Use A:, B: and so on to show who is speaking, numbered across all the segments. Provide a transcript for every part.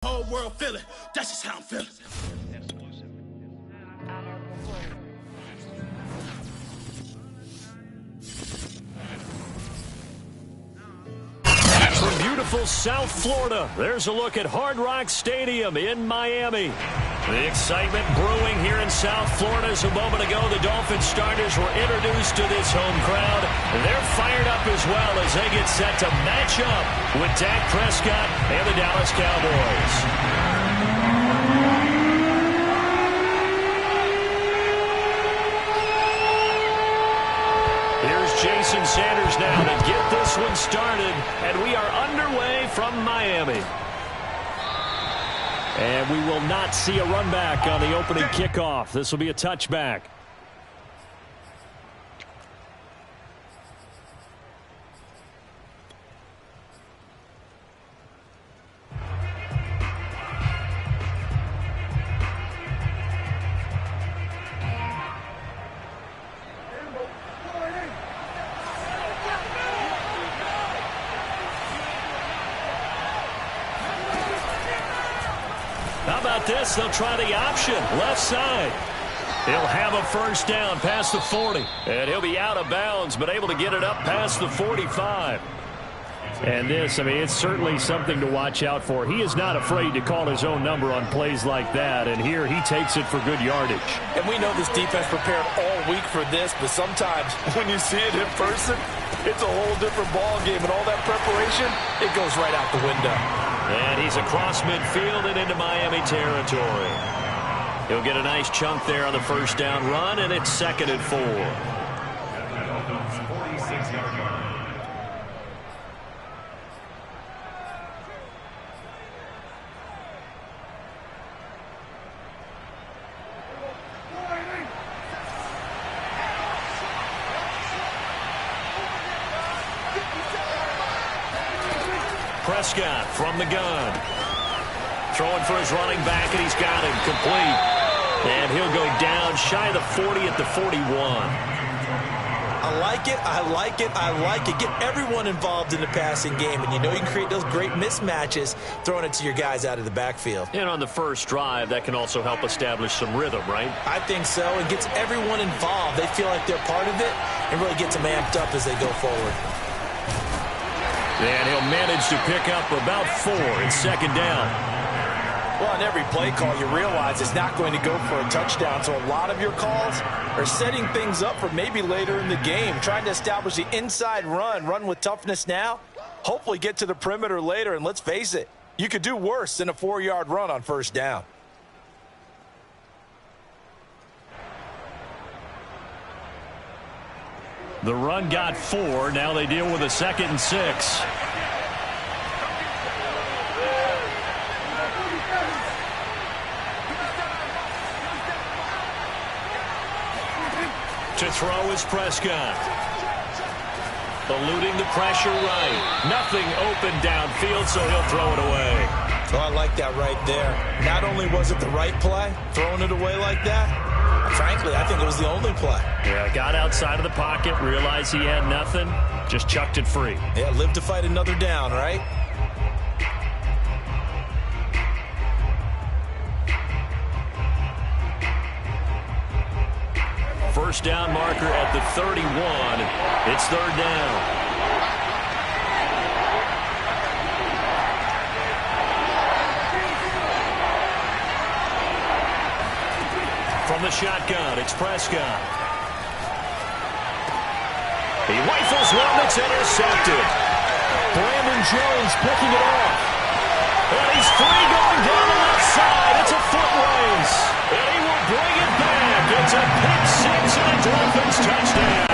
A: Whole world feeling. That's just how I'm feeling.
B: From beautiful South Florida, there's a look at Hard Rock Stadium in Miami. The excitement brewing here in South Florida as a moment ago the Dolphins starters were introduced to this home crowd. They're fired up as well as they get set to match up with Dak Prescott and the Dallas Cowboys. Here's Jason Sanders now to get this one started, and we are underway from Miami. And we will not see a run back on the opening kickoff. This will be a touchback. How about this? They'll try the option. Left side. He'll have a first down past the 40. And he'll be out of bounds, but able to get it up past the 45. And this, I mean, it's certainly something to watch out for. He is not afraid to call his own number on plays like that. And here he takes it for good yardage.
C: And we know this defense prepared all week for this, but sometimes when you see it in person, it's a whole different ball game. And all that preparation, it goes right out the window.
B: And he's across midfield and into Miami territory. He'll get a nice chunk there on the first down run, and it's 2nd and 4. Prescott from the gun. Throwing for his running back, and he's got him complete. And he'll go down shy of the 40 at the 41.
C: I like it, I like it, I like it. Get everyone involved in the passing game, and you know you can create those great mismatches throwing it to your guys out of the backfield.
B: And on the first drive, that can also help establish some rhythm, right?
C: I think so. It gets everyone involved. They feel like they're part of it and really gets them amped up as they go forward.
B: And he'll manage to pick up about 4 in 2nd down.
C: Well, on every play call, you realize it's not going to go for a touchdown. So a lot of your calls are setting things up for maybe later in the game, trying to establish the inside run with toughness now, hopefully get to the perimeter later. And let's face it, you could do worse than a 4-yard run on first down.
B: The run got 4. Now they deal with a 2nd and 6. To throw is Prescott. Eluding the pressure right. Nothing open downfield, so he'll throw it away.
C: Oh, I like that right there. Not only was it the right play, throwing it away like that, frankly, I think it was the only play.
B: Yeah, got outside of the pocket, realized he had nothing, just chucked it free.
C: Yeah, live to fight another down, right?
B: First down marker at the 31. It's 3rd down. From the shotgun, it's Prescott. He rifles one that's intercepted. Brandon Jones picking it off. And he's free going down the left side. It's a foot race. And he will bring it back. It's a pick 6 and a Dolphins touchdown.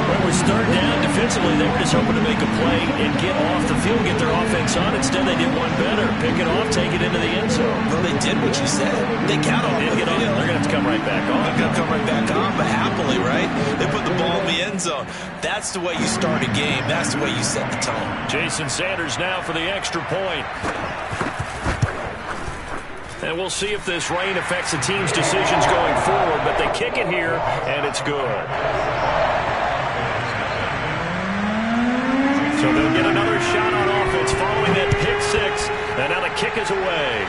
B: Well, it was 3rd down. Defensively, they were just hoping to make a play and get off the field, get their offense on. Instead, they did one better. Pick it off, take it into the end zone.
C: Well, they did what you said. They got on the
B: field. They're going to have to come right back on.
C: They're going to come right back on, but happily, right? They put the ball in the end zone. That's the way you start a game. That's the way you set the tone.
B: Jason Sanders now for the extra point. And we'll see if this rain affects the team's decisions going forward, but they kick it here, and it's good. So they'll get another shot on offense following that pick goes away.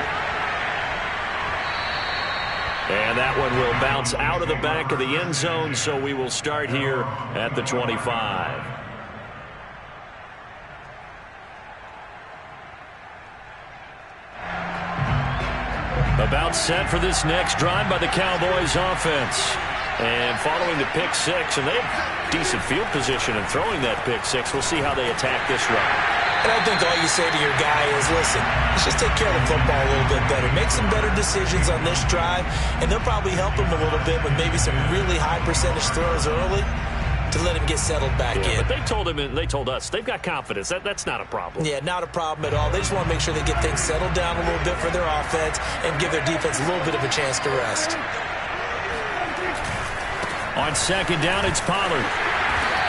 B: And that one will bounce out of the back of the end zone, so we will start here at the 25. About set for this next drive by the Cowboys offense. And following the pick six, and they have decent field position in throwing that pick six. We'll see how they attack this run.
C: And I think all you say to your guy is, listen, let's just take care of the football a little bit better. Make some better decisions on this drive, and they'll probably help him a little bit with maybe some really high percentage throws early to let him get settled back in.
B: But they told him and they told us they've got confidence. That's not a problem.
C: Yeah, not a problem at all. They just want to make sure they get things settled down a little bit for their offense and give their defense a little bit of a chance to rest.
B: On second down, it's Pollard.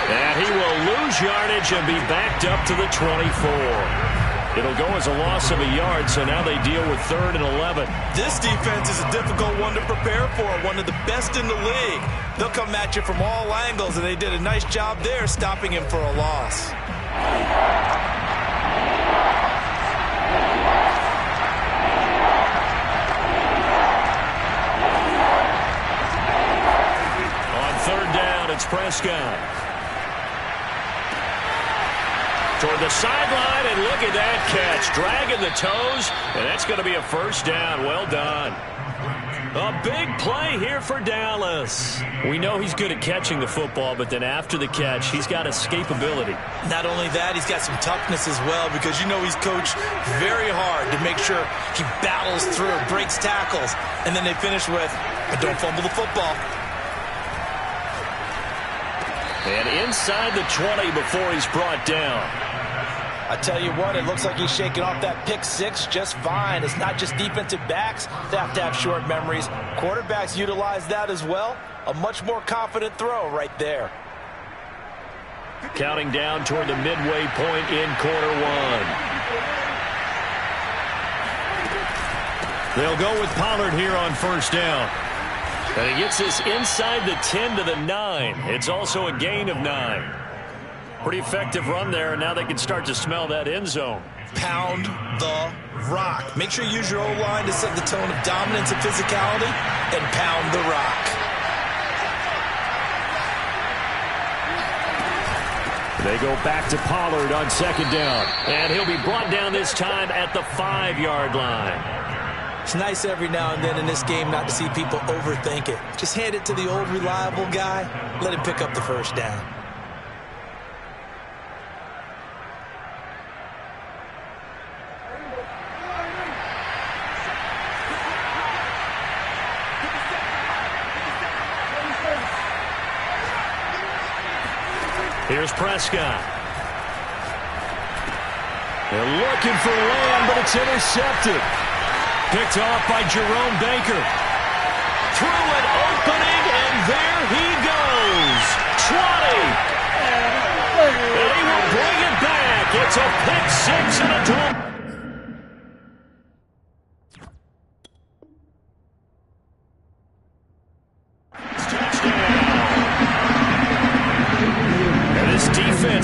B: And he will lose yardage and be backed up to the 24. It'll go as a loss of a yard, so now they deal with 3rd and 11.
C: This defense is a difficult one to prepare for, one of the best in the league. They'll come at you from all angles, and they did a nice job there stopping him for a loss. It's Prescott.
B: Toward the sideline, and look at that catch. Dragging the toes, and that's going to be a first down. Well done. A big play here for Dallas. We know he's good at catching the football, but then after the catch, he's got escapability.
C: Not only that, he's got some toughness as well, because you know he's coached very hard to make sure he battles through, breaks tackles, and then they finish with, but don't fumble the football.
B: And inside the 20 before he's brought down.
C: I tell you what, it looks like he's shaking off that pick six just fine. It's not just defensive backs that have to have short memories. Quarterbacks utilize that as well. A much more confident throw right there.
B: Counting down toward the midway point in quarter one. They'll go with Pollard here on first down. And he gets this inside the 10 to the 9. It's also a gain of 9. Pretty effective run there, and now they can start to smell that end zone.
C: Pound the rock. Make sure you use your O-line to set the tone of dominance and physicality, and pound the rock.
B: They go back to Pollard on second down, and he'll be brought down this time at the 5-yard line.
C: It's nice every now and then in this game not to see people overthink it. Just hand it to the old reliable guy. Let him pick up the first down.
B: Here's Prescott. They're looking for Lamb, but it's intercepted. Picked off by Jerome Baker. Through an opening, and there he goes. 20. And he will bring it back. It's a pick six and a touchdown.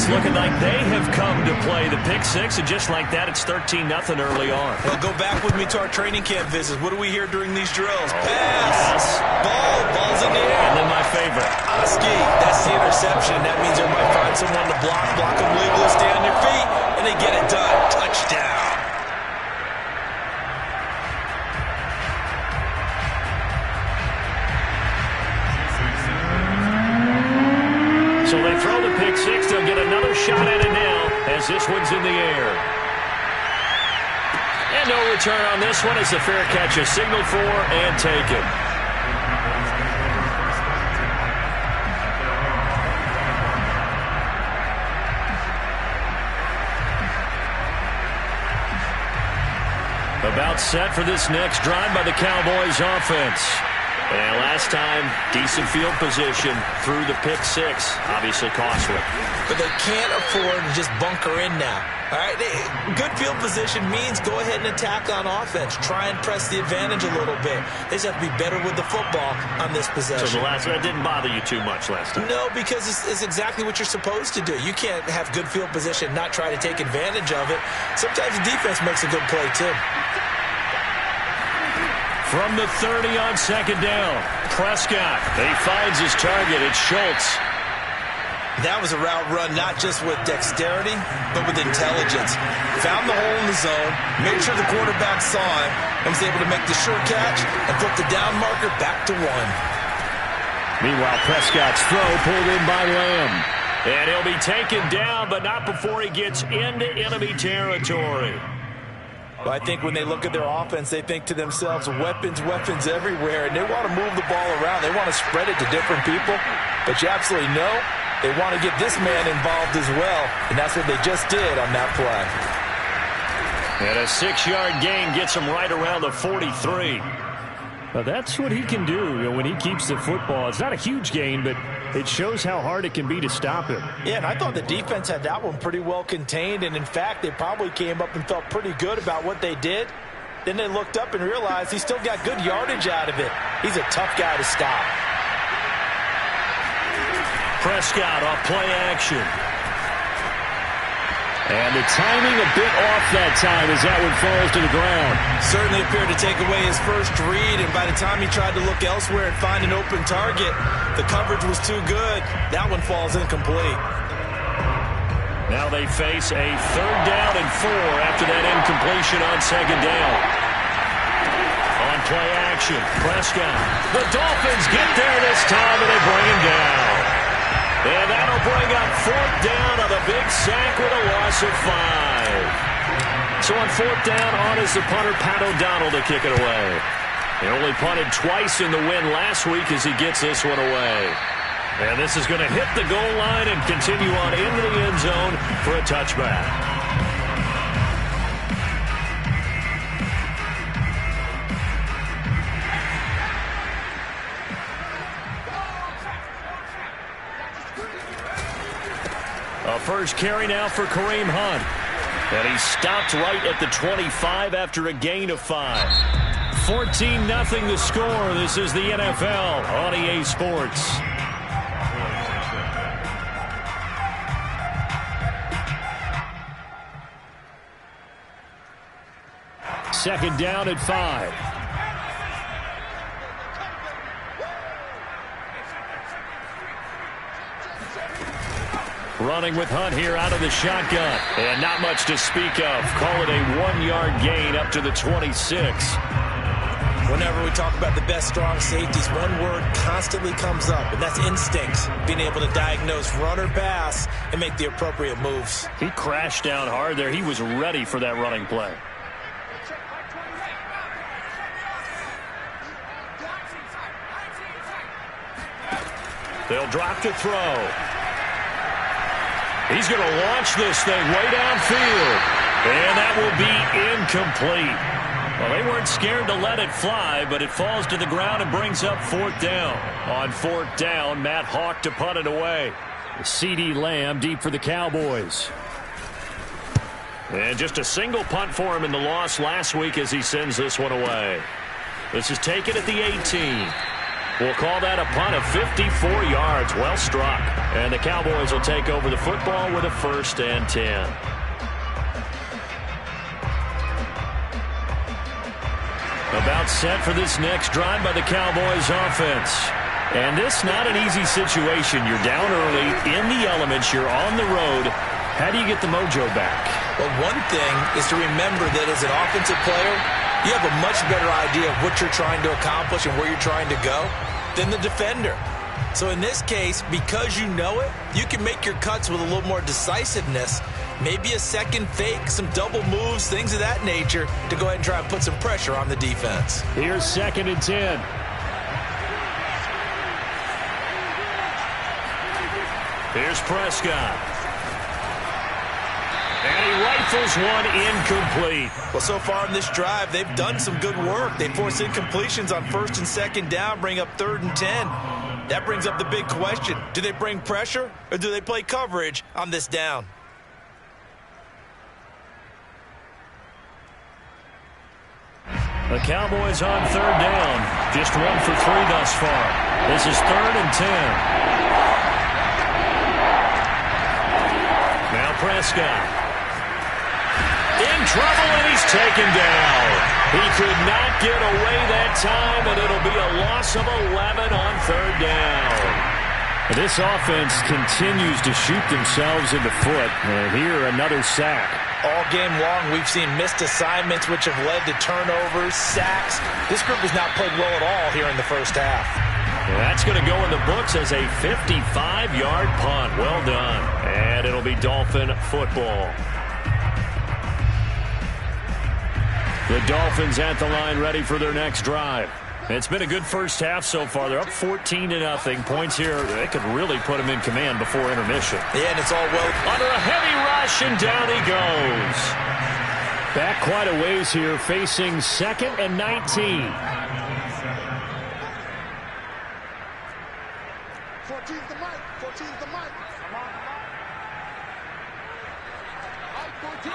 B: Looking like they have come to play the pick six, and just like that, it's 13-0 early on.
C: Well, go back with me to our training camp visits. What do we hear during these drills? Pass, ball's in the air.
B: And then my favorite.
C: Oski, that's the interception. That means they might find someone to block them legally, stay on your feet, and they get it done. Touchdown.
B: So they throw the pick six. They'll get another shot at it now as this one's in the air. And no return on this one as the fair catch is signaled for and taken. About set for this next drive by the Cowboys offense. And last time, decent field position through the pick six. Obviously costly.
C: But they can't afford to just bunker in now. All right, good field position means go ahead and attack on offense. Try and press the advantage a little bit. They just have to be better with the football on this possession.
B: So that didn't bother you too much last time?
C: No, because it's exactly what you're supposed to do. You can't have good field position, not try to take advantage of it. Sometimes the defense makes a good play, too.
B: From the 30 on second down, Prescott. He finds his target. It's Schultz.
C: That was a route run not just with dexterity, but with intelligence. Found the hole in the zone, made sure the quarterback saw him, and was able to make the sure catch and flip the down marker back to 1.
B: Meanwhile, Prescott's throw pulled in by Lamb. And he'll be taken down, but not before he gets into enemy territory.
C: Well, I think when they look at their offense, they think to themselves, weapons, weapons everywhere, and they want to move the ball around. They want to spread it to different people, but you absolutely know they want to get this man involved as well, and that's what they just did on that play.
B: And a 6-yard gain gets him right around the 43. Well, that's what he can do when he keeps the football. It's not a huge gain, but it shows how hard it can be to stop him.
C: Yeah, and I thought the defense had that one pretty well contained, and in fact, they probably came up and felt pretty good about what they did. Then they looked up and realized he still got good yardage out of it. He's a tough guy to stop.
B: Prescott off play action. And the timing a bit off that time as that one falls to the ground.
C: Certainly appeared to take away his first read, and by the time he tried to look elsewhere and find an open target, the coverage was too good. That one falls incomplete.
B: Now they face a 3rd down and 4 after that incompletion on second down. On play action, Prescott. The Dolphins get there this time, and they bring him down. And that'll bring up 4th down on a big sack with a loss of 5. So on 4th down, on is the punter, Pat O'Donnell, to kick it away. He only punted twice in the win last week as he gets this one away. And this is going to hit the goal line and continue on into the end zone for a touchback. A first carry now for Kareem Hunt. And he stopped right at the 25 after a gain of 5. 14-0 the score. This is the NFL on EA Sports. Second down at 5. Running with Hunt here out of the shotgun. And not much to speak of. Call it a 1-yard gain up to the 26.
C: Whenever we talk about the best strong safeties, one word constantly comes up, and that's instincts. Being able to diagnose run or pass and make the appropriate moves.
B: He crashed down hard there. He was ready for that running play. They'll drop to throw. He's going to launch this thing way downfield. And that will be incomplete. Well, they weren't scared to let it fly, but it falls to the ground and brings up 4th down. On 4th down, Matt Hawk to punt it away. CeeDee Lamb deep for the Cowboys. And just a single punt for him in the loss last week as he sends this one away. This is taken at the 18. We'll call that a punt of 54 yards. Well struck. And the Cowboys will take over the football with a 1st and 10. About set for this next drive by the Cowboys offense. And this not an easy situation. You're down early, in the elements, you're on the road. How do you get the mojo back?
C: Well, one thing is to remember that as an offensive player, you have a much better idea of what you're trying to accomplish and where you're trying to go than the defender. So in this case, because you know it, you can make your cuts with a little more decisiveness. Maybe a second fake, some double moves, things of that nature to go ahead and try and put some pressure on the defense.
B: Here's 2nd and 10. Here's Prescott. And he rifles one incomplete.
C: Well, so far in this drive, they've done some good work. They force incompletions on 1st and 2nd down, bring up 3rd and 10. That brings up the big question. Do they bring pressure or do they play coverage on this down?
B: The Cowboys on 3rd down. Just 1 for 3 thus far. This is 3rd and 10. Now Prescott. In trouble, and he's taken down. He could not get away that time, and it'll be a loss of 11 on third down. This offense continues to shoot themselves in the foot. And here, another sack.
C: All game long, we've seen missed assignments, which have led to turnovers, sacks. This group has not played well at all here in the first half.
B: That's going to go in the books as a 55-yard punt. Well done. And it'll be Dolphin football. The Dolphins at the line, ready for their next drive. It's been a good first half so far. They're up 14-0. Points here, they could really put them in command before intermission.
C: Yeah, and it's all well.
B: Under a heavy rush, and down he goes. Back quite a ways here, facing 2nd and 19.
A: 14's the mic. 14's the mic. Come on. All 14.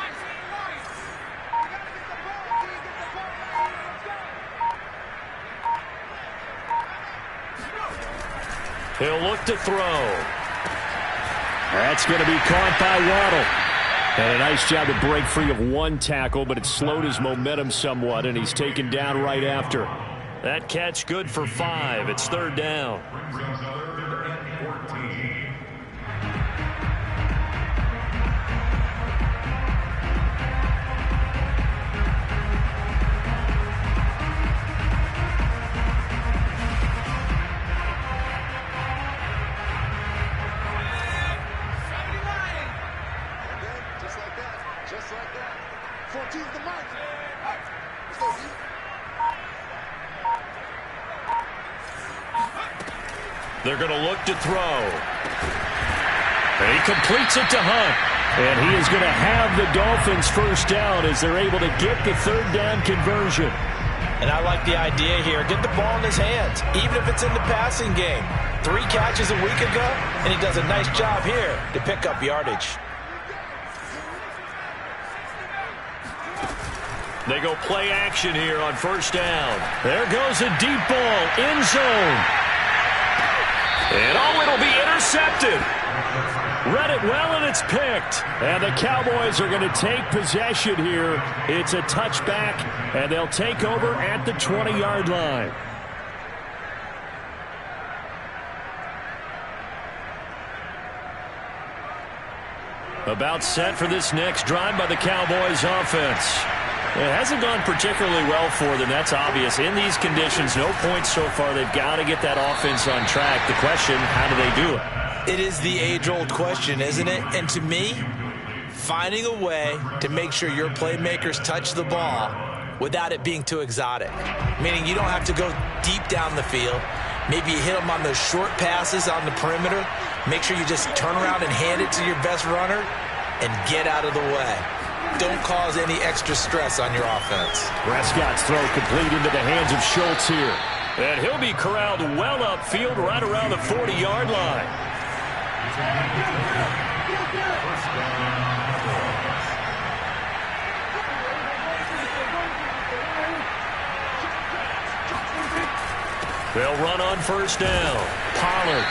B: He'll look to throw. That's going to be caught by Waddle. And a nice job to break free of one tackle, but it slowed his momentum somewhat, and he's taken down right after. That catch good for 5. It's third down.
A: Just like that. 14's the mic.
B: They're going to look to throw. And he completes it to Hunt. And he is going to have the Dolphins first down as they're able to get the third down conversion.
C: And I like the idea here. Get the ball in his hands, even if it's in the passing game. 3 catches a week ago, and he does a nice job here to pick up yardage.
B: They go play action here on first down. There goes a deep ball, end zone. And it'll be intercepted. Read it well, and it's picked. And the Cowboys are going to take possession here. It's a touchback, and they'll take over at the 20-yard line. About set for this next drive by the Cowboys offense. It hasn't gone particularly well for them. That's obvious. In these conditions, no points so far. They've got to get that offense on track. The question, how do they do it?
C: It is the age-old question, isn't it? And to me, finding a way to make sure your playmakers touch the ball without it being too exotic. Meaning you don't have to go deep down the field. Maybe you hit them on those short passes on the perimeter. Make sure you just turn around and hand it to your best runner and get out of the way. Don't cause any extra stress on your offense.
B: Prescott's throw complete into the hands of Schultz here. And he'll be corralled well upfield right around the 40-yard line. They'll run on first down. Pollard.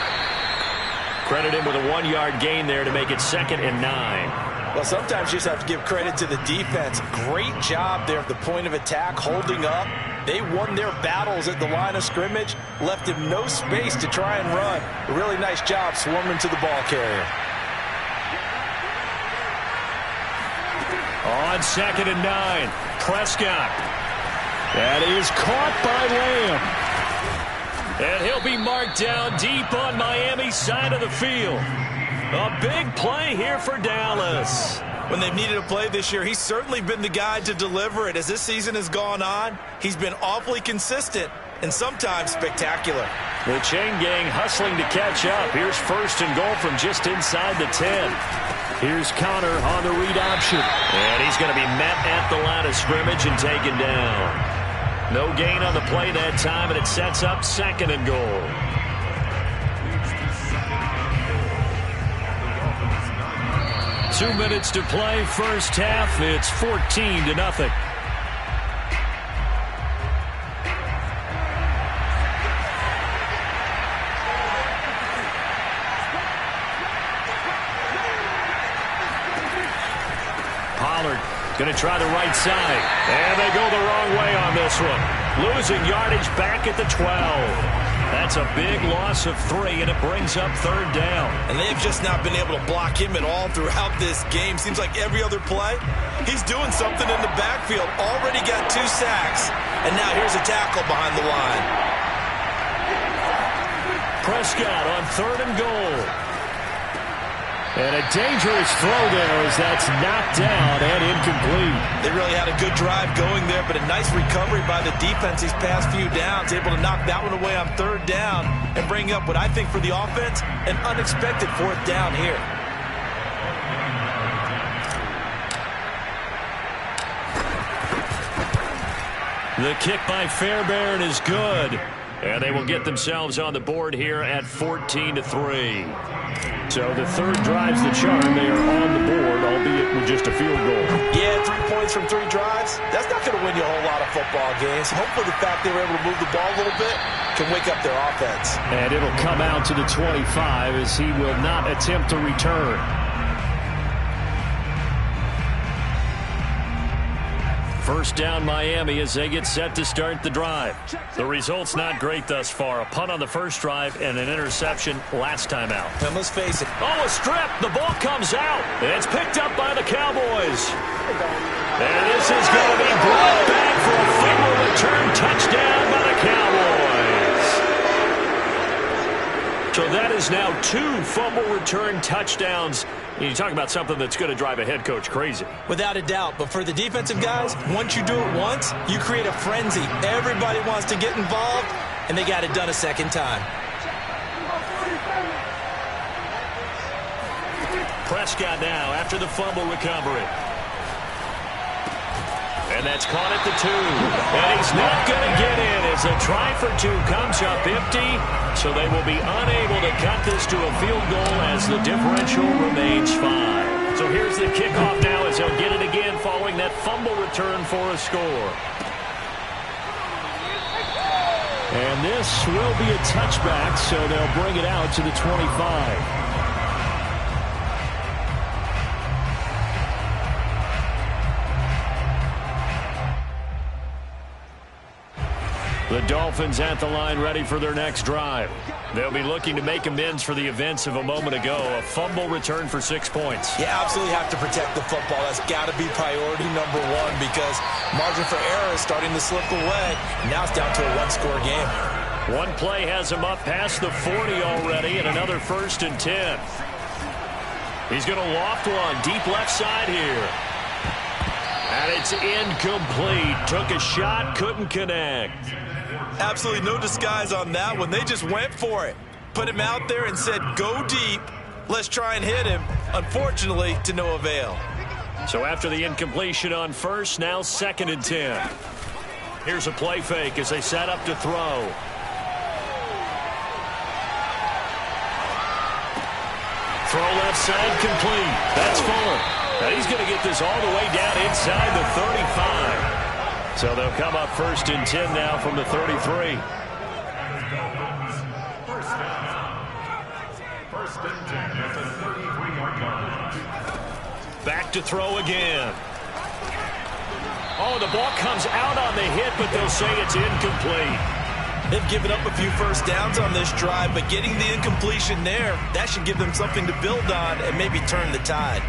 B: Credit him with a 1-yard gain there to make it 2nd and 9.
C: Well, sometimes you just have to give credit to the defense. Great job there at the point of attack, holding up. They won their battles at the line of scrimmage, left him no space to try and run. A really nice job swarming to the ball carrier.
B: On 2nd and 9, Prescott. That is caught by Lamb. And he'll be marked down deep on Miami's side of the field. A big play here for Dallas.
C: When they've needed a play this year, he's certainly been the guy to deliver it. As this season has gone on, he's been awfully consistent and sometimes spectacular.
B: The chain gang hustling to catch up. Here's 1st and goal from just inside the 10. Here's Connor on the read option. And he's going to be met at the line of scrimmage and taken down. No gain on the play that time, and it sets up 2nd and goal. Two minutes to play, first half. It's 14-0. Pollard Going to try the right side. And they go the wrong way on this one. Losing yardage back at the 12. That's a big loss of 3, and it brings up 3rd down.
C: And they've just not been able to block him at all throughout this game. Seems like every other play, he's doing something in the backfield. Already got 2 sacks, and now here's a tackle behind the line.
B: Prescott on 3rd and goal. And a dangerous throw there as that's knocked down and incomplete.
C: They really had a good drive going there, but a nice recovery by the defense these past few downs, able to knock that one away on 3rd down and bring up what I think for the offense, an unexpected 4th down here.
B: The kick by Fairbairn is good. And they will get themselves on the board here at 14-3. So the 3rd drive's the charm. They are on the board, albeit with just a field goal.
C: Yeah, 3 points from 3 drives. That's not going to win you a whole lot of football games. Hopefully the fact they were able to move the ball a little bit can wake up their offense.
B: And it'll come out to the 25 as he will not attempt to return. First down Miami as they get set to start the drive. The result's not great thus far. A punt on the first drive and an interception last time out.
C: And let's face it.
B: Oh, a strip. The ball comes out. It's picked up by the Cowboys. And this is going to be brought back for a fumble return touchdown by the Cowboys. So that is now 2 fumble return touchdowns. You talk about something that's going to drive a head coach crazy.
C: Without a doubt. But for the defensive guys, once you do it once, you create a frenzy. Everybody wants to get involved, and they got it done a second time.
B: Prescott now after the fumble recovery. And that's caught at the 2. And he's not going to get in as a try for 2 comes up empty. So they will be unable to cut this to a field goal as the differential remains 5. So here's the kickoff now as they'll get it again following that fumble return for a score. And this will be a touchback, so they'll bring it out to the 25. The Dolphins at the line ready for their next drive. They'll be looking to make amends for the events of a moment ago. A fumble return for 6 points.
C: You absolutely have to protect the football. That's got to be priority number 1 because margin for error is starting to slip away. Now it's down to a 1-score game.
B: One play has him up past the 40 already and another 1st and 10. He's going to loft one deep left side here. And it's incomplete. Took a shot, couldn't connect.
C: Absolutely no disguise on that one. They just went for it. Put him out there and said, go deep. Let's try and hit him. Unfortunately, to no avail.
B: So after the incompletion on 1st, now 2nd and 10. Here's a play fake as they set up to throw. Throw left side complete. That's Fuller. Now he's going to get this all the way down inside the 35. So they'll come up 1st and 10 now from the 33. Back to throw again. Oh, the ball comes out on the hit, but they'll say it's incomplete.
C: They've given up a few first downs on this drive, but getting the incompletion there, that should give them something to build on and maybe turn the tide.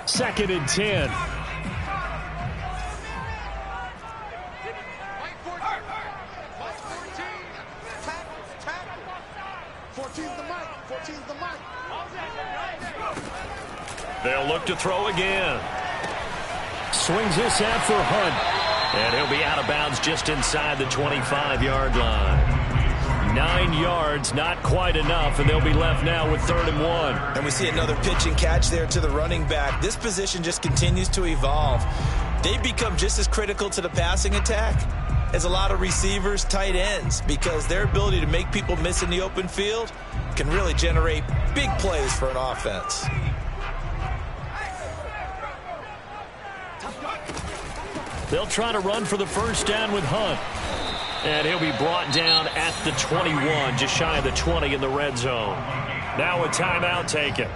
B: 2nd and 10. They'll look to throw again. Swings this out for Hunt. And he'll be out of bounds just inside the 25-yard line. 9 yards, not quite enough, and they'll be left now with 3rd and 1.
C: And we see another pitch and catch there to the running back. This position just continues to evolve. They've become just as critical to the passing attack as a lot of receivers, tight ends, because their ability to make people miss in the open field can really generate big plays for an offense.
B: They'll try to run for the 1st down with Hunt. And he'll be brought down at the 21, just shy of the 20 in the red zone. Now a timeout taken.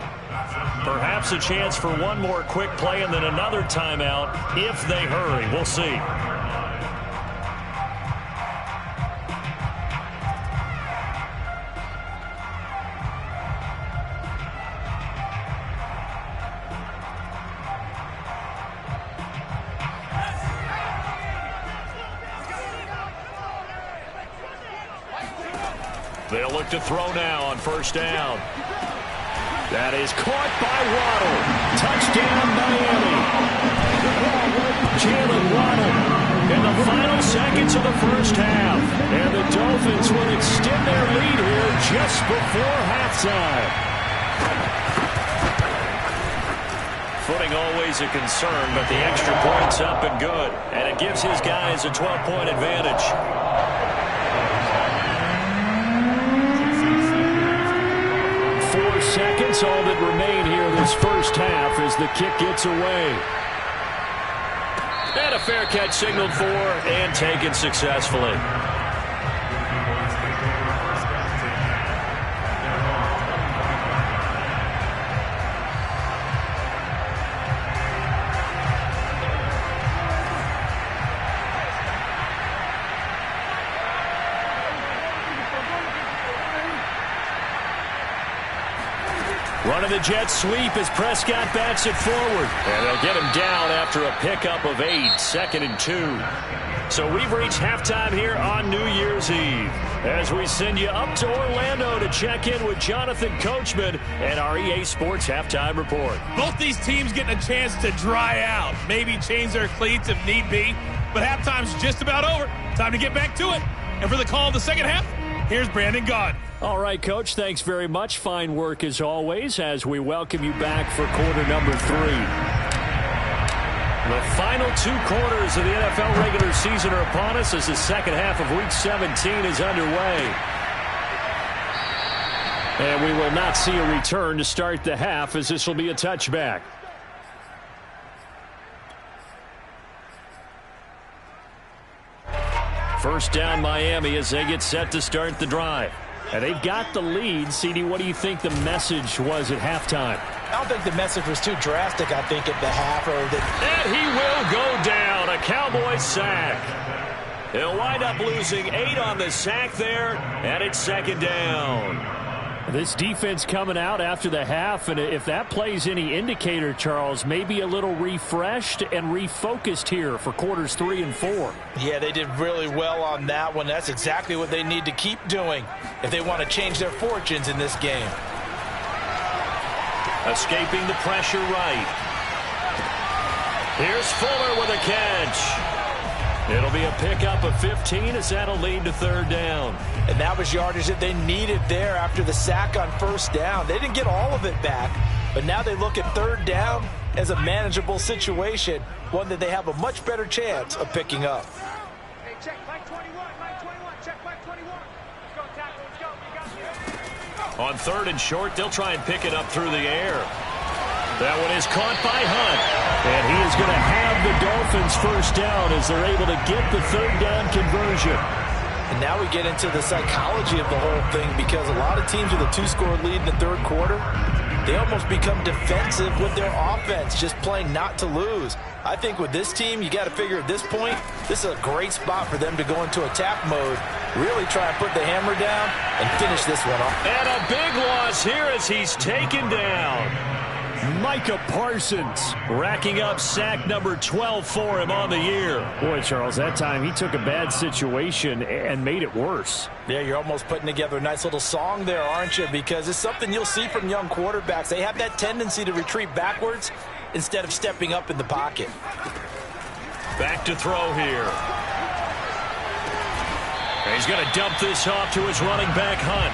B: Perhaps a chance for one more quick play and then another timeout if they hurry. We'll see. They'll look to throw now on first down. That is caught by Waddle. Touchdown, Miami. Jalen Waddle in the final seconds of the first half. And the Dolphins will extend their lead here just before halftime. Footing always a concern, but the extra point's up and good. And it gives his guys a 12-point advantage. 4 seconds, all that remain here this first half as the kick gets away. And a fair catch signaled for and taken successfully. Running the jet sweep as Prescott bats it forward. And they'll get him down after a pickup of 8, 2nd and 2. So we've reached halftime here on New Year's Eve as we send you up to Orlando to check in with Jonathan Coachman and our EA Sports Halftime Report.
D: Both these teams getting a chance to dry out, maybe change their cleats if need be, but halftime's just about over. Time to get back to it. And for the call of the second half, here's Brandon Gaudin.
B: All right, Coach, thanks very much. Fine work as always as we welcome you back for quarter number 3. The final 2 quarters of the NFL regular season are upon us as the second half of Week 17 is underway. And we will not see a return to start the half as this will be a touchback. First down Miami as they get set to start the drive. And they've got the lead. CD, what do you think the message was at halftime?
C: I don't think the message was too drastic, I think, at the half.
B: And he will go down. A Cowboy sack. He'll wind up losing 8 on the sack there, and it's second down. This defense coming out after the half, and if that plays any indicator, Charles, maybe a little refreshed and refocused here for quarters 3 and 4.
C: Yeah, they did really well on that one. That's exactly what they need to keep doing if they want to change their fortunes in this game.
B: Escaping the pressure right. Here's Fuller with a catch. It'll be a pickup of 15 as that'll lead to third down.
C: And that was yardage that they needed there after the sack on first down. They didn't get all of it back, but now they look at third down as a manageable situation, one that they have a much better chance of picking up.
A: Hey, check Mike 21, check Mike 21. Let's go, tackle, let's go.
B: On third and short, they'll try and pick it up through the air. That one is caught by Hunt. And he is going to have the Dolphins first down as they're able to get the third down conversion.
C: And now we get into the psychology of the whole thing because a lot of teams with a 2-score lead in the third quarter, they almost become defensive with their offense, just playing not to lose. I think with this team, you got to figure at this point, this is a great spot for them to go into attack mode, really try and put the hammer down and finish this one off.
B: And a big loss here as he's taken down. Micah Parsons racking up sack number 12 for him on the year. Boy, Charles, that time he took a bad situation and made it worse.
C: Yeah, you're almost putting together a nice little song there, aren't you? Because it's something you'll see from young quarterbacks. They have that tendency to retreat backwards instead of stepping up in the pocket.
B: Back to throw here. And he's going to dump this off to his running back, Hunt.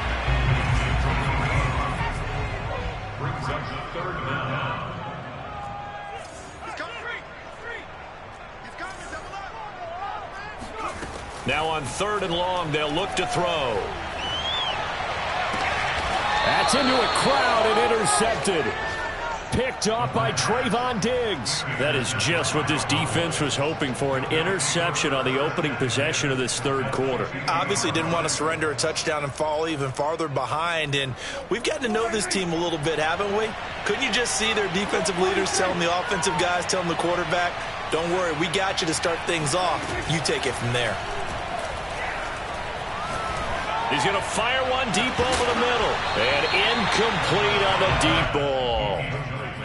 B: Now on third and long, they'll look to throw. That's into a crowd and intercepted. Picked off by Trayvon Diggs. That is just what this defense was hoping for, an interception on the opening possession of this third quarter.
C: Obviously didn't want to surrender a touchdown and fall even farther behind, and we've gotten to know this team a little bit, haven't we? Couldn't you just see their defensive leaders telling the offensive guys, telling the quarterback, don't worry, we got you to start things off. You take it from there.
B: He's going to fire one deep over the middle. And incomplete on the deep ball.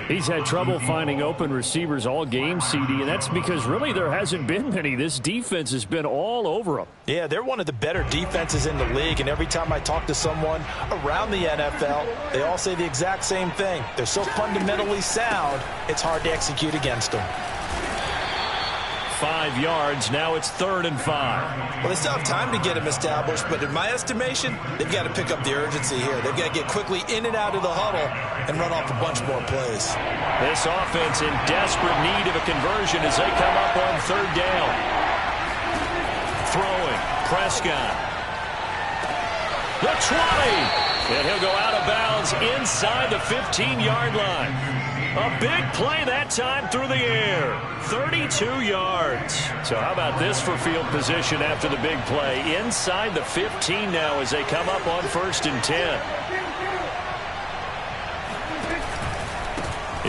B: He's had trouble finding open receivers all game, CD, and that's because really there hasn't been many. This defense has been all over them.
C: Yeah, they're one of the better defenses in the league, and every time I talk to someone around the NFL, they all say the exact same thing. They're so fundamentally sound, it's hard to execute against them.
B: 5 yards. Now it's 3rd and 5.
C: Well, they still have time to get him established, but in my estimation, they've got to pick up the urgency here. They've got to get quickly in and out of the huddle and run off a bunch more plays.
B: This offense in desperate need of a conversion as they come up on 3rd down. Throwing. Prescott. The 20. And he'll go out of bounds inside the 15-yard line. A big play that time through the air. 32 yards. So how about this for field position after the big play? Inside the 15 now as they come up on 1st and 10.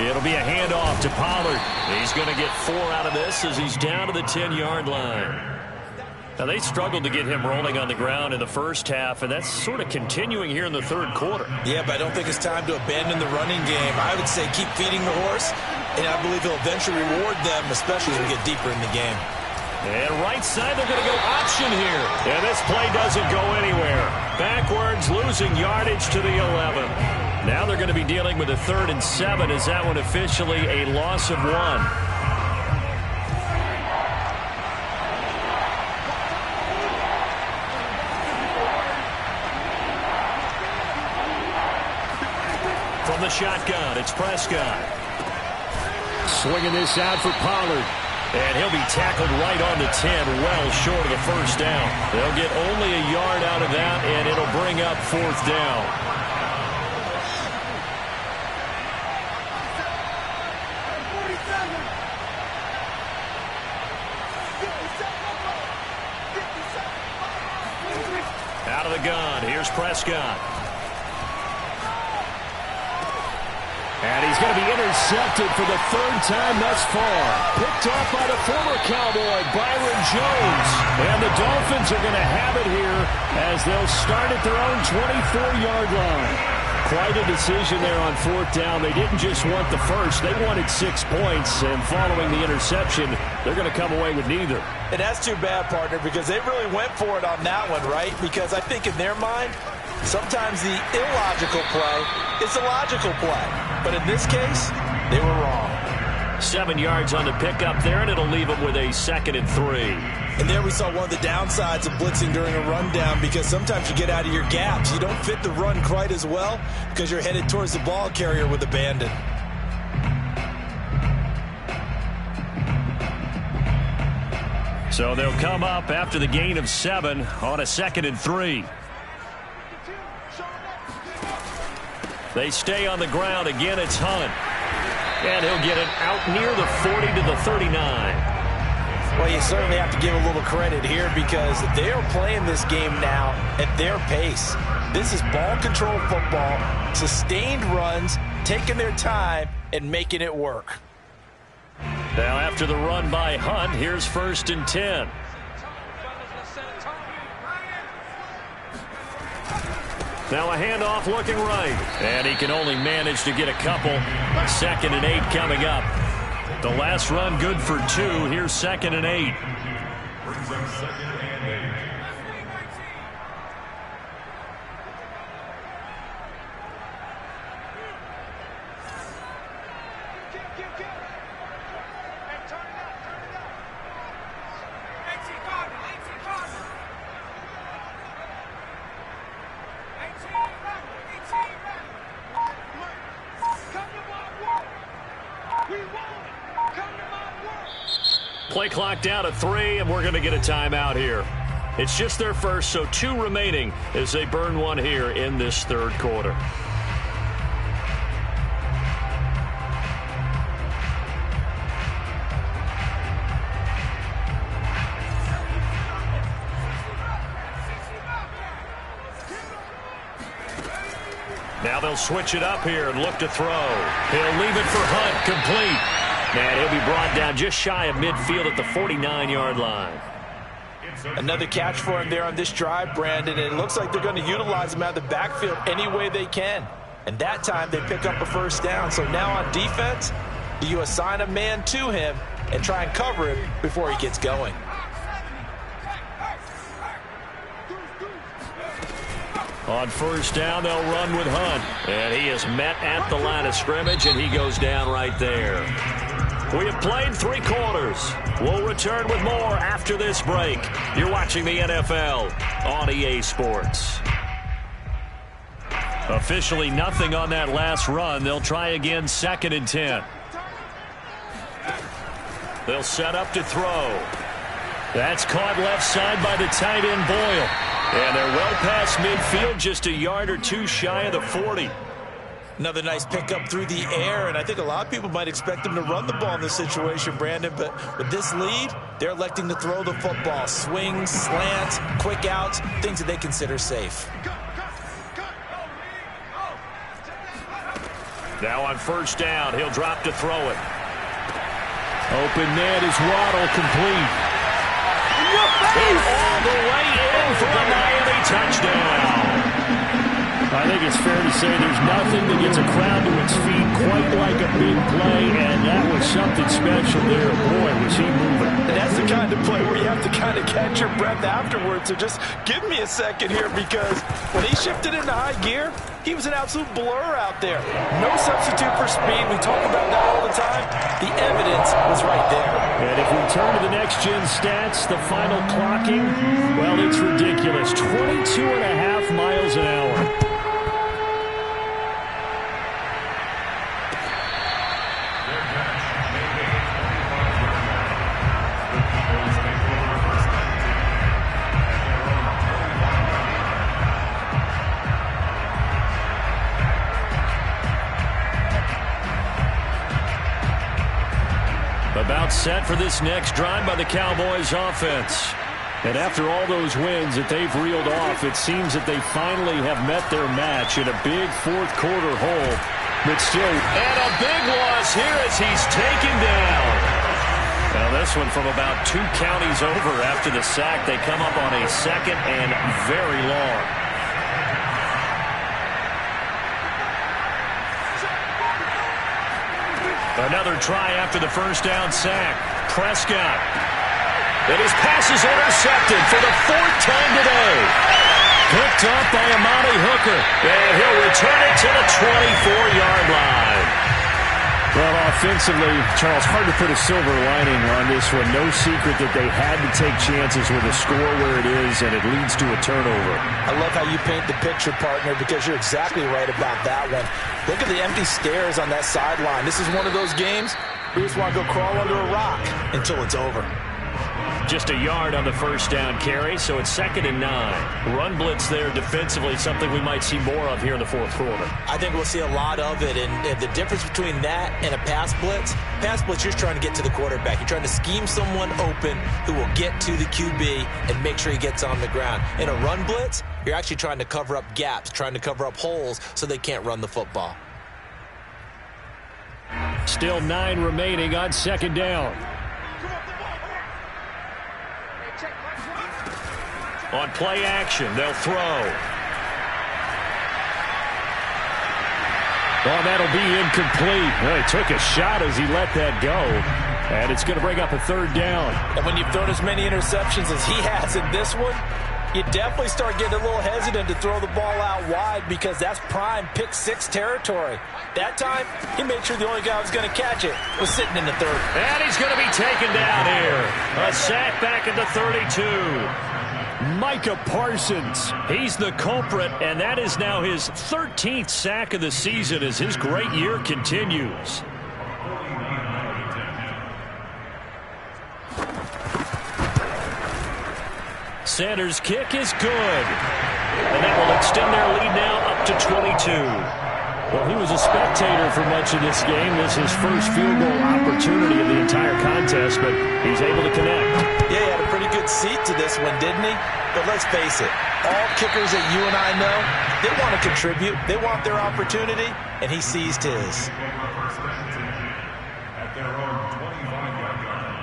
B: It'll be a handoff to Pollard. He's going to get 4 out of this as he's down to the 10-yard line. Now, they struggled to get him rolling on the ground in the first half, and that's sort of continuing here in the third quarter.
C: Yeah, but I don't think it's time to abandon the running game. I would say keep feeding the horse, and I believe he'll eventually reward them, especially as we get deeper in the game.
B: And right side, they're going to go option here. And this play doesn't go anywhere. Backwards, losing yardage to the 11. Now they're going to be dealing with a 3rd and 7. Is that one officially a loss of 1? From the shotgun, it's Prescott. Swinging this out for Pollard. And he'll be tackled right on the 10, well short of the first down. They'll get only a yard out of that, and it'll bring up 4th down. Out of the gun, here's Prescott. And he's going to be intercepted for the 3rd time thus far. Picked off by the former Cowboy, Byron Jones. And the Dolphins are going to have it here as they'll start at their own 24-yard line. Quite a decision there on 4th down. They didn't just want the first. They wanted 6 points. And following the interception, they're going to come away with neither.
C: And that's too bad, partner, because they really went for it on that one, right? Because I think in their mind, sometimes the illogical play is a logical play. But in this case, they were wrong.
B: 7 yards on the pickup there, and it'll leave them with a 2nd and 3.
C: And there we saw one of the downsides of blitzing during a rundown, because sometimes you get out of your gaps. You don't fit the run quite as well because you're headed towards the ball carrier with abandon.
B: So they'll come up after the gain of 7 on a 2nd and 3. They stay on the ground. Again, it's Hunt. And he'll get it out near the 40 to the 39.
C: Well, you certainly have to give a little credit here because they are playing this game now at their pace. This is ball control football, sustained runs, taking their time and making it work.
B: Now after the run by Hunt, here's 1st and 10. Now a handoff looking right. And he can only manage to get a couple. 2nd and 8 coming up. The last run good for 2. Here's 2nd and 8. Play clock down to 3, and we're going to get a timeout here. It's just their first, so 2 remaining as they burn one here in this third quarter. Now they'll switch it up here and look to throw. He'll leave it for Hunt, complete. And he'll be brought down just shy of midfield at the 49-yard line.
C: Another catch for him there on this drive, Brandon. And it looks like they're going to utilize him out of the backfield any way they can. And that time they pick up a first down. So now on defense, you assign a man to him and try and cover him before he gets going.
B: On first down, they'll run with Hunt. And he is met at the line of scrimmage, and he goes down right there. We have played 3 quarters. We'll return with more after this break. You're watching the NFL on EA Sports. Officially nothing on that last run. They'll try again, 2nd and 10. They'll set up to throw. That's caught left side by the tight end Boyle. And they're well past midfield, just a yard or 2 shy of the 40.
C: Another nice pickup through the air, and I think a lot of people might expect them to run the ball in this situation, Brandon, but with this lead, they're electing to throw the football. Swings, slants, quick outs, things that they consider safe.
B: Now on first down, he'll drop to throw it. Open net is Waddle, complete. And all the way in for a Miami touchdown. I think it's fair to say there's nothing that gets a crowd to its feet quite like a big play, and that was something special there. Boy, was he moving.
C: And that's the kind of play where you have to kind of catch your breath afterwards. So just give me a second here, because when he shifted into high gear, he was an absolute blur out there. No substitute for speed. We talk about that all the time. The evidence was right there.
B: And if we turn to the next-gen stats, the final clocking, well, it's ridiculous. 22.5 miles an hour. About set for this next drive by the Cowboys offense. And after all those wins that they've reeled off, it seems that they finally have met their match in a big fourth-quarter hole. But still, and a big loss here as he's taken down. Now this one from about 2 counties over after the sack. They come up on a 2nd and very long. Another try after the first down sack. Prescott. And his pass is intercepted for the 4th time today. Picked up by Amani Hooker. And he'll return it to the 24-yard line. Well, offensively, Charles, hard to put a silver lining on this one. No secret that they had to take chances with a score where it is, and it leads to a turnover.
C: I love how you paint the picture, partner, because you're exactly right about that one. Look at the empty stairs on that sideline. This is one of those games where you just want to go crawl under a rock until it's over.
B: Just a yard on the first down carry, so it's 2nd and 9. Run blitz there defensively, something we might see more of here in the fourth quarter.
C: I think we'll see a lot of it, and the difference between that and a pass blitz, you're trying to get to the quarterback. You're trying to scheme someone open who will get to the QB and make sure he gets on the ground. In a run blitz, you're actually trying to cover up gaps, trying to cover up holes so they can't run the football.
B: Still 9 remaining on 2nd down. On play action, they'll throw. Oh, that'll be incomplete. Well, he took a shot as he let that go. And it's going to bring up a 3rd down.
C: And when you've thrown as many interceptions as he has in this one, you definitely start getting a little hesitant to throw the ball out wide, because that's prime pick 6 territory. That time, he made sure the only guy who was going to catch it was sitting in the 3rd.
B: And he's going to be taken down here. A sack back at the 32. Micah Parsons, he's the culprit, and that is now his 13th sack of the season as his great year continues. Sanders' kick is good, and that will extend their lead now up to 22. Well, he was a spectator for much of this game. This is his first field goal opportunity of the entire contest, but he's able to connect.
C: Yeah, he had a pretty good seat to this one, didn't he? But let's face it, all kickers that you and I know, they want to contribute. They want their opportunity, and he seized his.
E: At their own 25-yard line.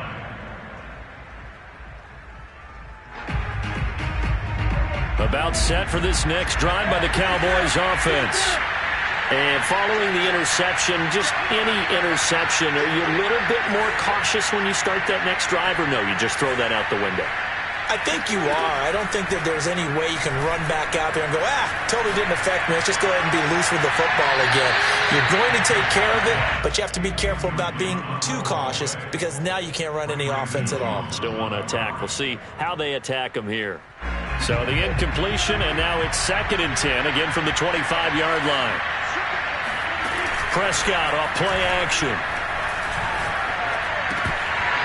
B: About set for this next drive by the Cowboys offense. And following the interception, just any interception, are you a little bit more cautious when you start that next drive, or no, you just throw that out the window?
C: I think you are. I don't think that there's any way you can run back out there and go, totally didn't affect me. Let's just go ahead and be loose with the football again. You're going to take care of it, but you have to be careful about being too cautious because now you can't run any offense at all.
B: Still want to attack. We'll see how they attack them here. So the incompletion, and now it's 2nd and 10, again from the 25-yard line. Prescott off play action.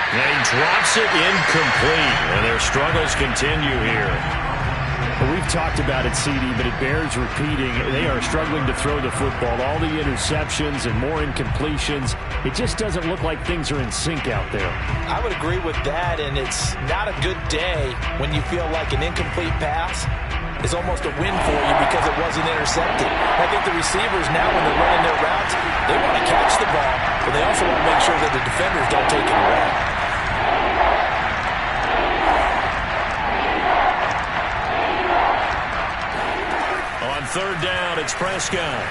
B: And he drops it incomplete, and their struggles continue here.
F: Well, we've talked about it, CD, but it bears repeating. They are struggling to throw the football. All the interceptions and more incompletions. It just doesn't look like things are in sync out there.
C: I would agree with that, and it's not a good day when you feel like an incomplete pass is almost a win for you because it wasn't intercepted. I think the receivers now, when they're running their routes, they want to catch the ball, but they also want to make sure that the defenders don't take it away.
B: On 3rd down, it's Prescott.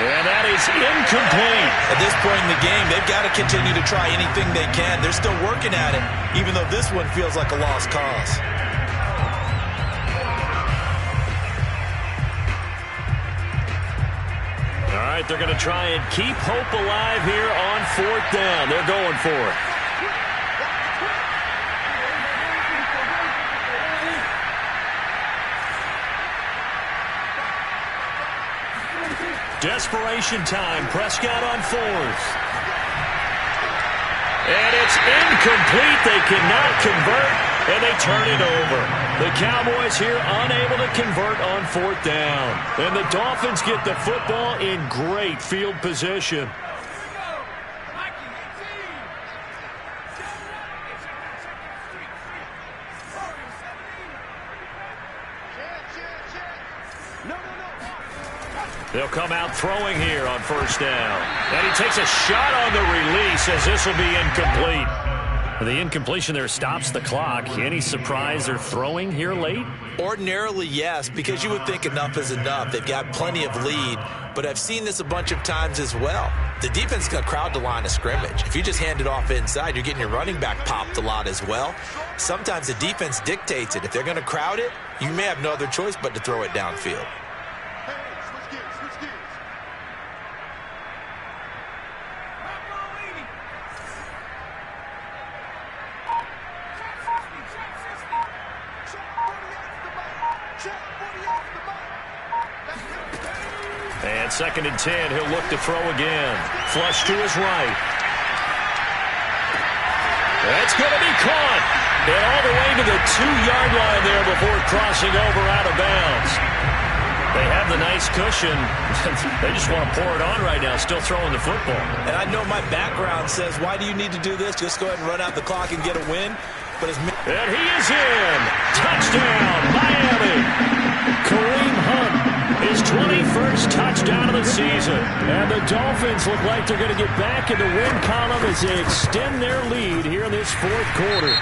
B: And that is incomplete.
C: At this point in the game, they've got to continue to try anything they can. They're still working at it, even though this one feels like a lost cause.
B: All right, they're going to try and keep hope alive here on 4th down. They're going for it. Desperation time. Prescott on 4th. And it's incomplete. They cannot convert, and they turn it over. The Cowboys here unable to convert on 4th down. And the Dolphins get the football in great field position. They'll come out throwing here on 1st down. And he takes a shot on the release as this will be incomplete. The incompletion there stops the clock. Any surprise they're throwing here late?
C: Ordinarily, yes, because you would think enough is enough. They've got plenty of lead, but I've seen this a bunch of times as well. The defense is going to crowd the line of scrimmage. If you just hand it off inside, you're getting your running back popped a lot as well. Sometimes the defense dictates it. If they're going to crowd it, you may have no other choice but to throw it downfield.
B: And 2nd and 10, he'll look to throw again. Flush to his right. That's going to be caught. And all the way to the 2-yard line there before crossing over out of bounds. They have the nice cushion. They just want to pour it on right now, still throwing the football.
C: And I know my background says, why do you need to do this? Just go ahead and run out the clock and get a win. But
B: and he is in. Touchdown, Miami. Kareem Hunt, his 21st touchdown of the season. And the Dolphins look like they're going to get back in the win column as they extend their lead here in this 4th quarter.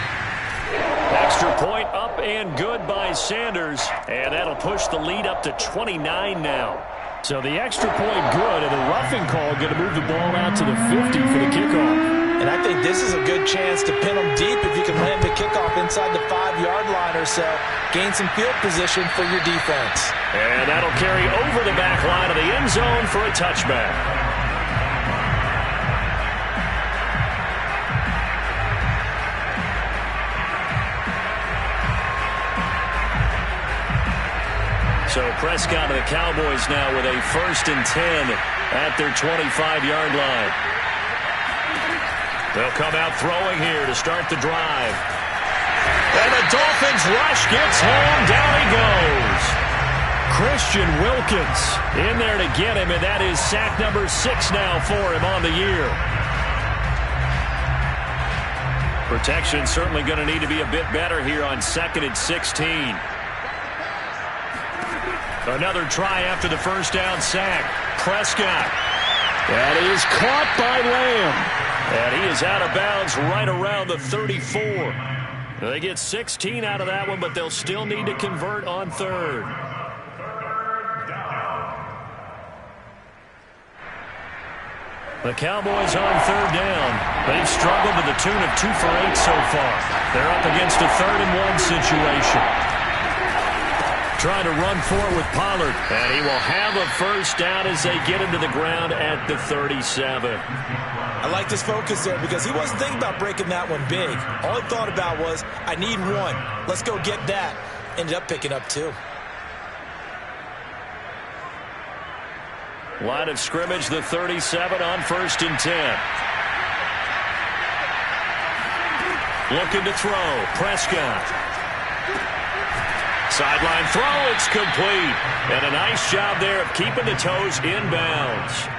B: Extra point up and good by Sanders. And that'll push the lead up to 29 now.
F: So the extra point good, and the roughing call going to move the ball out to the 50 for the kickoff.
C: And I think this is a good chance to pin them deep if you can land the kickoff inside the 5-yard line or so. Gain some field position for your defense.
B: And that'll carry over the back line of the end zone for a touchback. So Prescott of the Cowboys now with a 1st and 10 at their 25-yard line. They'll come out throwing here to start the drive. And the Dolphins rush gets home. Down he goes. Christian Wilkins in there to get him, and that is sack number 6 now for him on the year. Protection certainly going to need to be a bit better here on 2nd and 16. Another try after the first down sack. Prescott. That is caught by Lamb. And he is out of bounds right around the 34. They get 16 out of that one, but they'll still need to convert on 3rd. The Cowboys on 3rd down. They've struggled to the tune of 2 for 8 so far. They're up against a 3rd and 1 situation. Trying to run forward with Pollard. And he will have a first down as they get him to the ground at the 37.
C: I like this focus there because he wasn't thinking about breaking that one big. All he thought about was, I need 1. Let's go get that. Ended up picking up 2.
B: Line of scrimmage, the 37 on 1st and 10. Looking to throw. Prescott. Sideline throw, it's complete. And a nice job there of keeping the toes inbounds.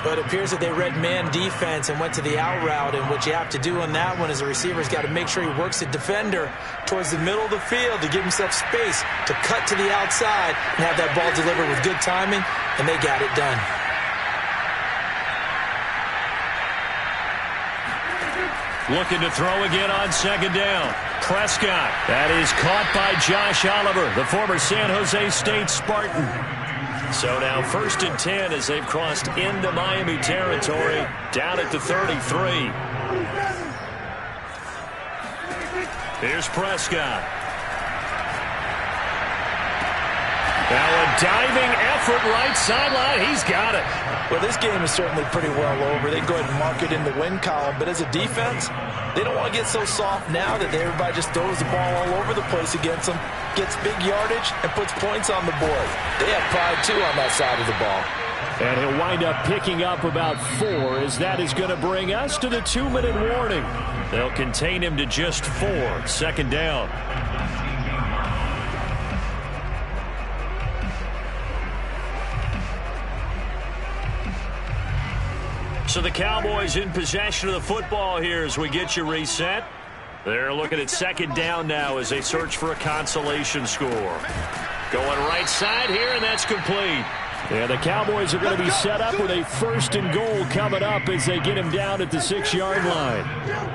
C: But it appears that they read man defense and went to the out route, and what you have to do on that one is the receiver's got to make sure he works the defender towards the middle of the field to give himself space to cut to the outside and have that ball delivered with good timing, and they got it done.
B: Looking to throw again on 2nd down. Prescott. That is caught by Josh Oliver, the former San Jose State Spartan. So now 1st and 10 as they've crossed into Miami territory, down at the 33. Here's Prescott. Now a diving effort right sideline. He's got it.
C: Well, this game is certainly pretty well over. They can go ahead and mark it in the win column. But as a defense, they don't want to get so soft now that everybody just throws the ball all over the place against them, gets big yardage, and puts points on the board. They have pride, too, on that side of the ball.
F: And he'll wind up picking up about 4, as that is going to bring us to the 2-minute warning.
B: They'll contain him to just 4. 2nd down. So the Cowboys in possession of the football here as we get you reset. They're looking at 2nd down now as they search for a consolation score. Going right side here, and that's complete.
F: Yeah, the Cowboys are going to be set up with a 1st and goal coming up as they get him down at the 6-yard line.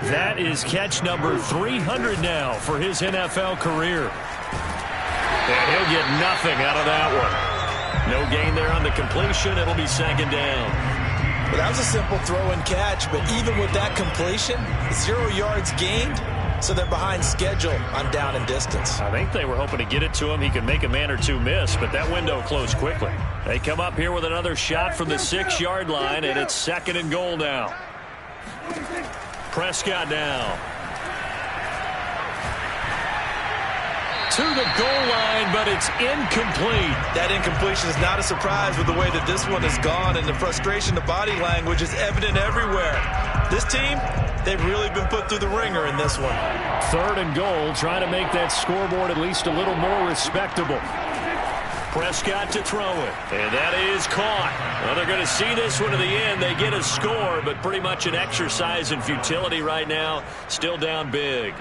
B: That is catch number 300 now for his NFL career. And he'll get nothing out of that one. No gain there on the completion. It'll be 2nd down.
C: Well, that was a simple throw and catch, but even with that completion, 0 yards gained, so they're behind schedule on down and distance.
B: I think they were hoping to get it to him. He could make a man or 2 miss, but that window closed quickly. They come up here with another shot from the 6-yard line, and it's 2nd and goal now. Prescott now. To the goal line, but it's incomplete.
C: That incompletion is not a surprise with the way that this one has gone, and the frustration, the body language is evident everywhere. This team, they've really been put through the ringer in this one.
F: 3rd and goal, trying to make that scoreboard at least a little more respectable.
B: Prescott to throw it, and that is caught. Well, they're going to see this one to the end. They get a score, but pretty much an exercise in futility right now. Still down big.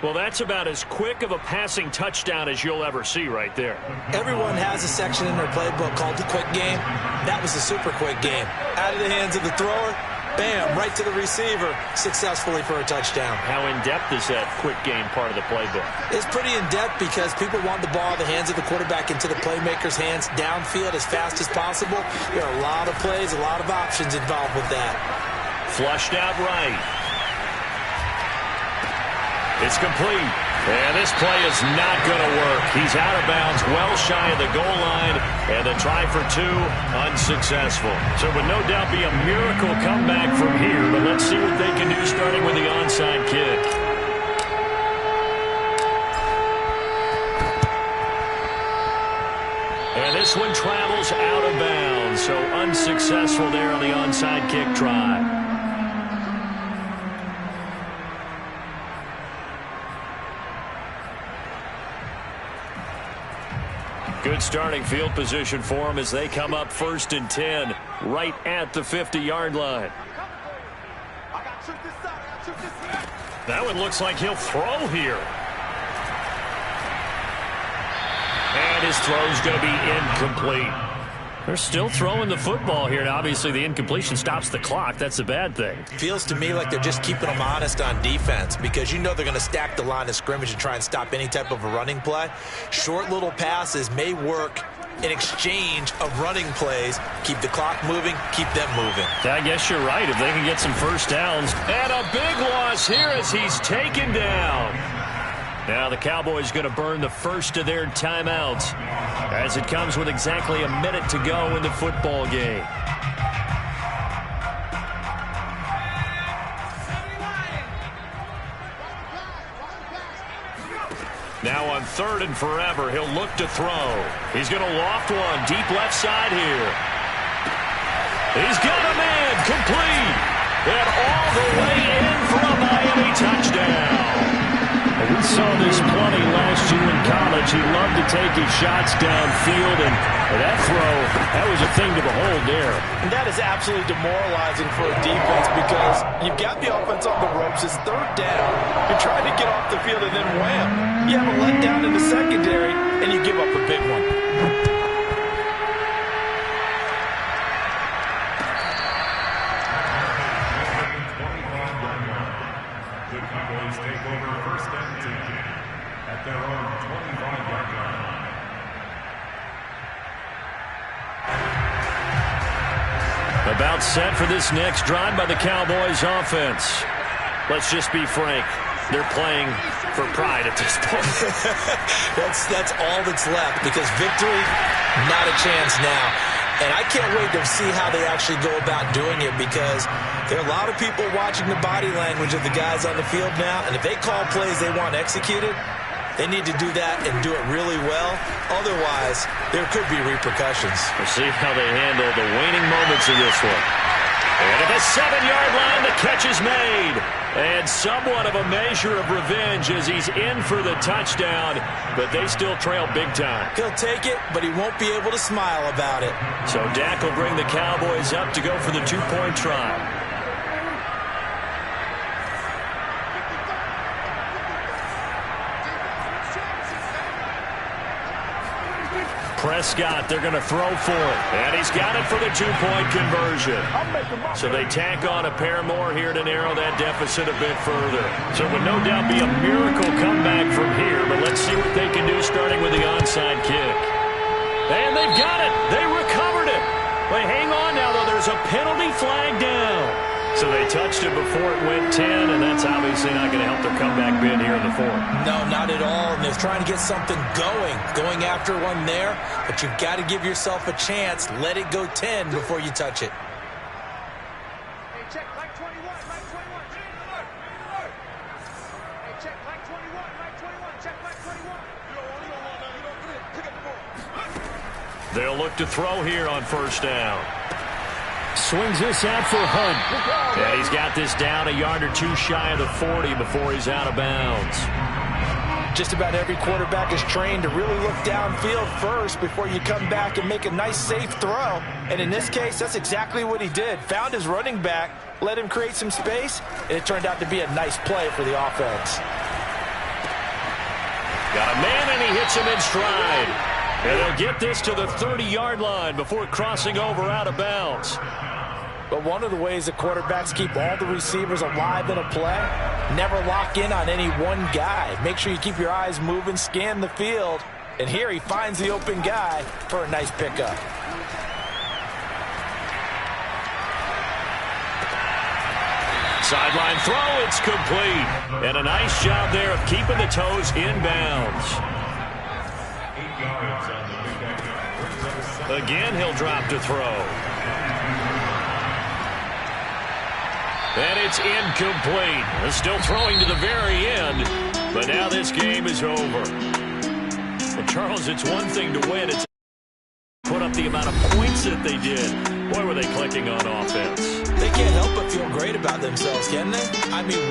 B: Well, that's about as quick of a passing touchdown as you'll ever see right there.
C: Everyone has a section in their playbook called the quick game. That was a super quick game. Out of the hands of the thrower, bam, right to the receiver, successfully for a touchdown.
B: How in-depth is that quick game part of the playbook?
C: It's pretty in-depth because people want the ball in the hands of the quarterback into the playmaker's hands downfield as fast as possible. There are a lot of plays, a lot of options involved with that.
B: Flushed out right. It's complete. And this play is not going to work. He's out of bounds, well shy of the goal line, and the try for 2 unsuccessful. So it would no doubt be a miracle comeback from here, but let's see what they can do starting with the onside kick. And this one travels out of bounds, so unsuccessful there on the onside kick try. Good starting field position for them as they come up 1st and 10 right at the 50-yard line. That one looks like he'll throw here. And his throw's going to be incomplete. They're still throwing the football here, and obviously the incompletion stops the clock. That's a bad thing.
C: Feels to me like they're just keeping them honest on defense because you know they're going to stack the line of scrimmage and try and stop any type of a running play. Short little passes may work in exchange of running plays. Keep the clock moving, keep them moving.
B: I guess you're right. If they can get some first downs. And a big loss here as he's taken down. Now the Cowboys going to burn the first of their timeouts as it comes with exactly a minute to go in the football game. Now on 3rd and forever, he'll look to throw. He's going to loft one deep left side here. He's got a man complete. And all the way in for a Miami touchdown.
F: We saw this plenty last year in college. He loved to take his shots downfield, and that throw, that was a thing to behold there.
C: And that is absolutely demoralizing for a defense because you've got the offense on the ropes. It's 3rd down. You're trying to get off the field, and then wham, you have a letdown in the secondary, and you give up a big one.
E: The Cowboys take over 1st and 10 at their own 25-yard line.
B: About set for this next drive by the Cowboys offense. Let's just be frank. They're playing for pride at this point.
C: That's all that's left because victory, not a chance now. And I can't wait to see how they actually go about doing it because there are a lot of people watching the body language of the guys on the field now. And if they call plays they want executed, they need to do that and do it really well. Otherwise, there could be repercussions.
B: We'll see how they handle the waning moments of this one. And at the 7-yard line, the catch is made. And somewhat of a measure of revenge as he's in for the touchdown, but they still trail big time.
C: He'll take it, but he won't be able to smile about it.
B: So Dak will bring the Cowboys up to go for the 2-point try. Prescott, they're going to throw for it. And he's got it for the 2-point conversion. So they tack on a pair more here to narrow that deficit a bit further. So it would no doubt be a miracle comeback from here, but let's see what they can do starting with the onside kick. And they've got it. They recovered it. But hang on now, though. There's a penalty flag down. So they touched it before it went 10, and that's obviously not going to help their comeback bid here in the 4th.
C: No, not at all. And they're trying to get something going after one there. But you've got to give yourself a chance. Let it go 10 before you touch it.
A: Hey, check, like 21, like 21. Hey, check, like 21, like 21. Check, like 21.
B: They'll look to throw here on 1st down.
F: Swings this out for Hunt.
B: And he's got this down a yard or two shy of the 40 before he's out of bounds.
C: Just about every quarterback is trained to really look downfield first before you come back and make a nice, safe throw. And in this case, that's exactly what he did. Found his running back, let him create some space, and it turned out to be a nice play for the offense.
B: Got a man, and he hits him in stride. And they'll get this to the 30-yard line before crossing over out of bounds.
C: But one of the ways that quarterbacks keep all the receivers alive in a play, never lock in on any one guy. Make sure you keep your eyes moving, scan the field. And here he finds the open guy for a nice pickup.
B: Sideline throw, it's complete. And a nice job there of keeping the toes inbounds. Again, he'll drop to throw. And it's incomplete. They're still throwing to the very end, but now this game is over. Well, Charles, it's one thing to win. It's put up the amount of points that they did. Boy, were they clicking on offense.
C: They can't help but feel great about themselves, can they? I mean,